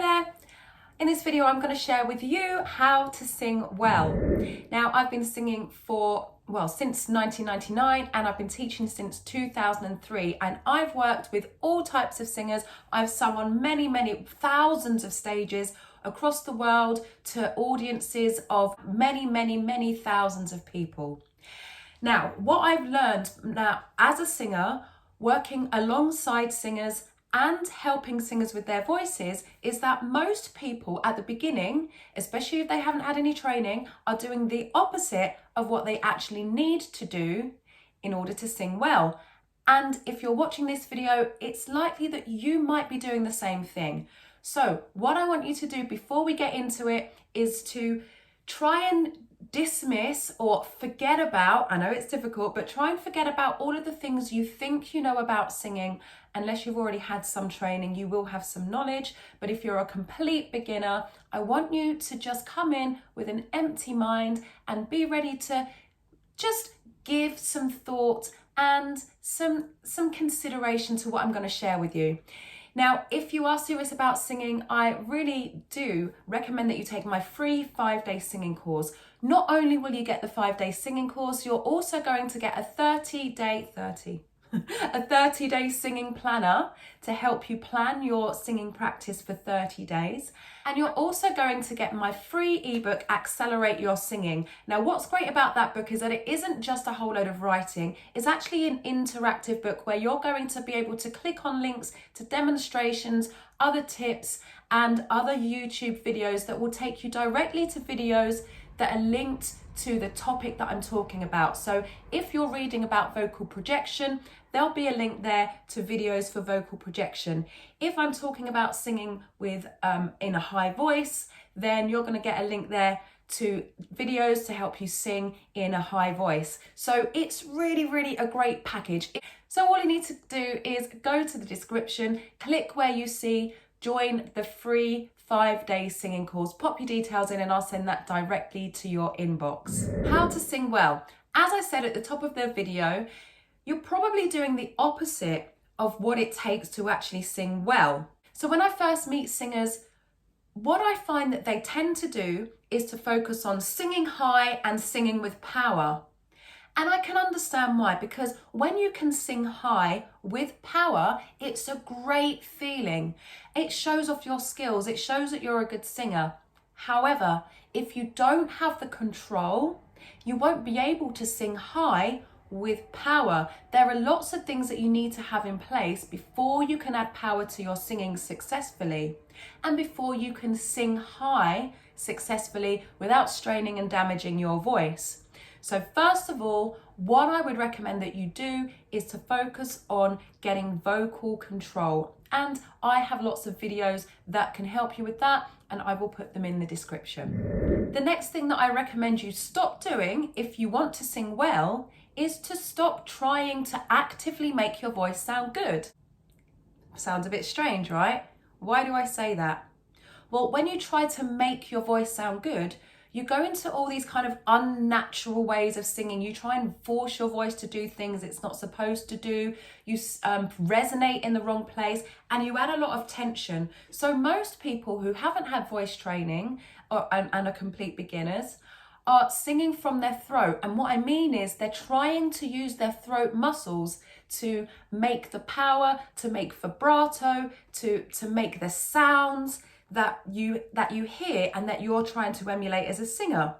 there. In this video, I'm going to share with you how to sing well. Now, I've been singing since 1999, and I've been teaching since 2003, and I've worked with all types of singers. I've sung on many thousands of stages across the world to audiences of many thousands of people. Now, what I've learned now as a singer, working alongside singers and helping singers with their voices, is that most people at the beginning, especially if they haven't had any training, are doing the opposite of what they actually need to do in order to sing well. And if you're watching this video, it's likely that you might be doing the same thing. So what I want you to do before we get into it is to try and dismiss or forget about, I know it's difficult, but try and forget about all of the things you think you know about singing. Unless you've already had some training, you will have some knowledge. But if you're a complete beginner, I want you to just come in with an empty mind and be ready to just give some thought and some consideration to what I'm going to share with you. Now, if you are serious about singing, I really do recommend that you take my free 5-day singing course. Not only will you get the 5-day singing course, you're also going to get a 30-day singing planner to help you plan your singing practice for 30 days. And you're also going to get my free ebook, Accelerate Your Singing. Now, what's great about that book is that it isn't just a whole load of writing. It's actually an interactive book where you're going to be able to click on links to demonstrations, other tips, and other YouTube videos that will take you directly to videos that are linked to the topic that I'm talking about. So if you're reading about vocal projection, there'll be a link there to videos for vocal projection. If I'm talking about singing with in a high voice, then you're going to get a link there to videos to help you sing in a high voice. So it's really a great package. So all you need to do is go to the description, click where you see join the free 5-day singing course, pop your details in and I'll send that directly to your inbox. How to sing well. As I said at the top of the video, you're probably doing the opposite of what it takes to actually sing well. So when I first meet singers, what I find that they tend to do is to focus on singing high and singing with power. And I can understand why, because when you can sing high with power, it's a great feeling. It shows off your skills. It shows that you're a good singer. However, if you don't have the control, you won't be able to sing high with power. There are lots of things that you need to have in place before you can add power to your singing successfully, and before you can sing high successfully without straining and damaging your voice. So first of all, what I would recommend that you do is to focus on getting vocal control. And I have lots of videos that can help you with that, and I will put them in the description. The next thing that I recommend you stop doing if you want to sing well is to stop trying to actively make your voice sound good. Sounds a bit strange, right? Why do I say that? Well, when you try to make your voice sound good, you go into all these kind of unnatural ways of singing. You try and force your voice to do things it's not supposed to do. You resonate in the wrong place, and you add a lot of tension. So most people who haven't had voice training and are complete beginners are singing from their throat. And what I mean is they're trying to use their throat muscles to make the power, to make vibrato, to make the sounds that you hear and that you're trying to emulate as a singer.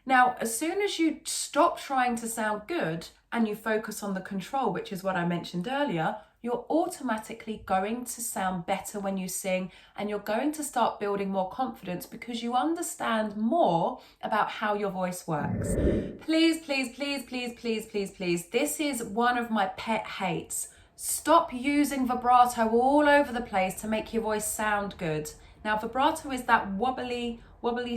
Now, as soon as you stop trying to sound good and you focus on the control, which is what I mentioned earlier, you're automatically going to sound better when you sing, and you're going to start building more confidence because you understand more about how your voice works. Please, this is one of my pet hates. Stop using vibrato all over the place to make your voice sound good. Now, vibrato is that wobbly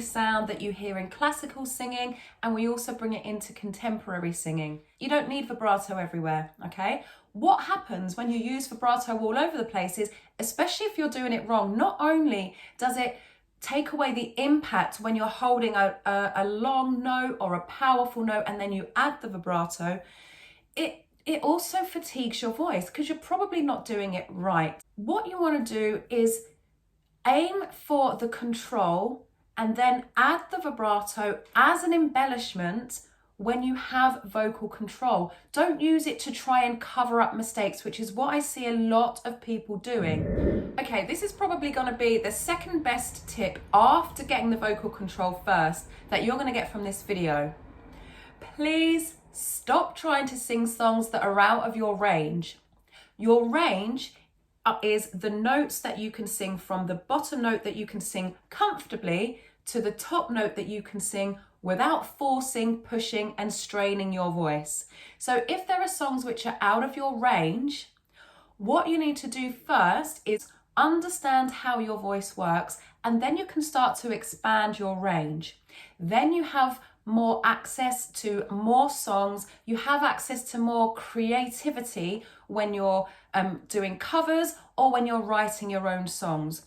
sound that you hear in classical singing, and we also bring it into contemporary singing. You don't need vibrato everywhere, okay? What happens when you use vibrato all over the place is, especially if you're doing it wrong, not only does it take away the impact when you're holding a long note or a powerful note and then you add the vibrato, it also fatigues your voice because you're probably not doing it right. What you want to do is Aim for the control and then add the vibrato as an embellishment when you have vocal control. Don't use it to try and cover up mistakes, which is what I see a lot of people doing. Okay, this is probably going to be the second best tip after getting the vocal control first that you're going to get from this video. Please stop trying to sing songs that are out of your range. Your range is the notes that you can sing from the bottom note that you can sing comfortably to the top note that you can sing without forcing, pushing and straining your voice. So if there are songs which are out of your range, what you need to do first is understand how your voice works, and then you can start to expand your range. Then you have more access to more songs, you have access to more creativity when you're doing covers or when you're writing your own songs.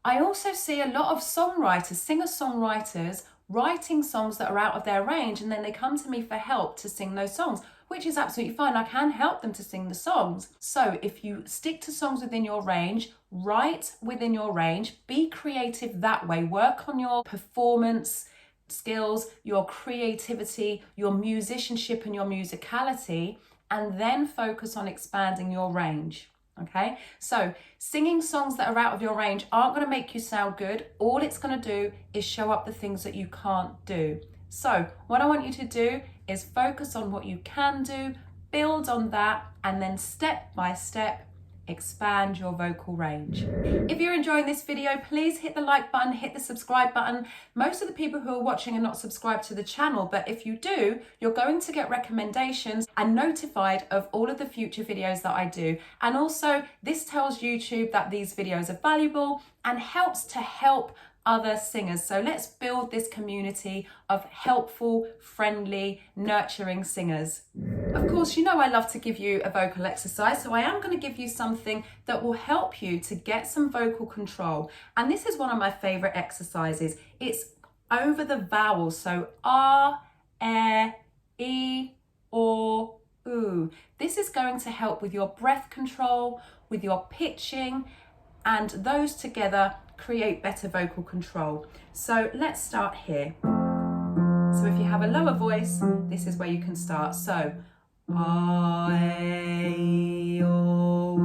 I also see a lot of songwriters, singer-songwriters, writing songs that are out of their range, and then they come to me for help to sing those songs, which is absolutely fine. I can help them to sing the songs. So if you stick to songs within your range, write within your range, be creative that way, work on your performance skills, your creativity, your musicianship and your musicality, and then focus on expanding your range. Okay, so singing songs that are out of your range aren't going to make you sound good. All it's going to do is show up the things that you can't do. So what I want you to do is focus on what you can do, build on that, and then step by step expand your vocal range. If you're enjoying this video, please hit the like button, hit the subscribe button. Most of the people who are watching are not subscribed to the channel, but if you do, you're going to get recommendations and notified of all of the future videos that I do. And also, this tells YouTube that these videos are valuable and helps to help other singers. So let's build this community of helpful, friendly, nurturing singers. Of course, you know I love to give you a vocal exercise, so I am going to give you something that will help you to get some vocal control. And this is one of my favorite exercises. It's over the vowels, so R, E, O, U. This is going to help with your breath control, with your pitching, and those together create better vocal control. So let's start here. So if you have a lower voice, this is where you can start. So I, O,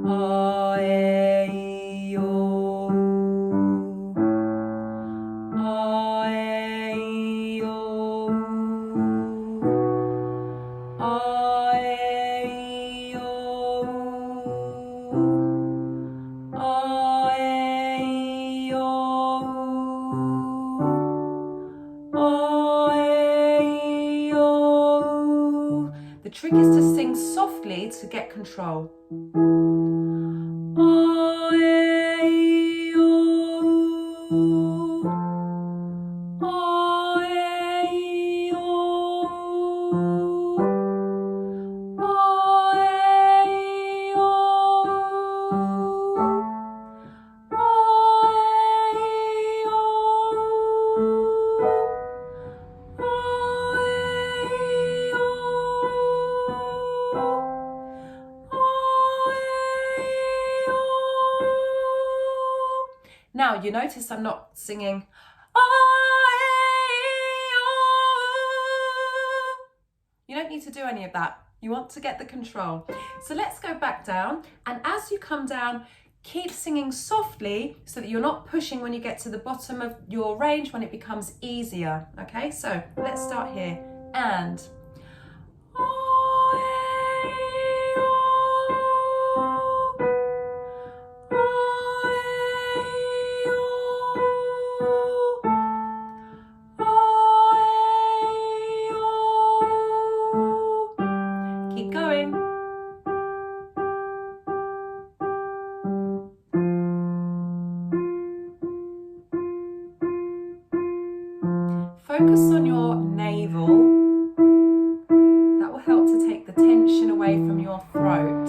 I, O, I, O, I, The trick is to sing softly to get control. Now you notice I'm not singing you don't need to do any of that. You want to get the control. So let's go back down, and as you come down, keep singing softly so that you're not pushing when you get to the bottom of your range when it becomes easier. Okay, so let's start here. And keep going. Focus on your navel. That will help to take the tension away from your throat.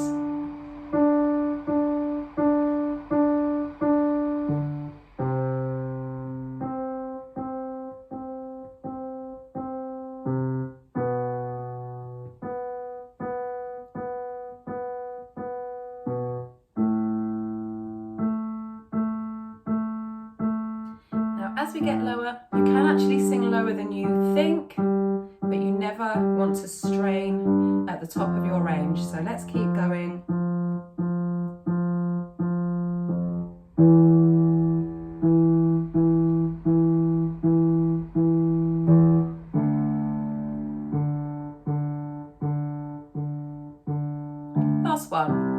Now, as we get lower, you can actually sing lower than you think, but you never want to strain at the top of your range. So let's keep going. Last one.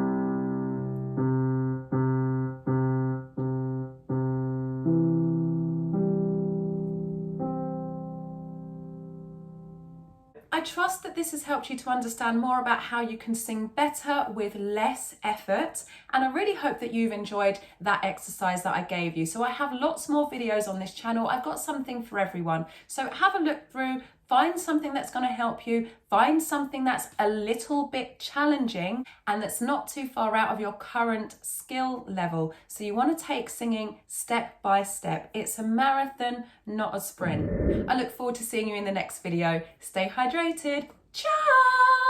I trust that this has helped you to understand more about how you can sing better with less effort, and I really hope that you've enjoyed that exercise that I gave you. So I have lots more videos on this channel. I've got something for everyone. So have a look through, find something that's going to help you, find something that's a little bit challenging and that's not too far out of your current skill level. So you want to take singing step by step. It's a marathon, not a sprint. I look forward to seeing you in the next video. Stay hydrated. Ciao!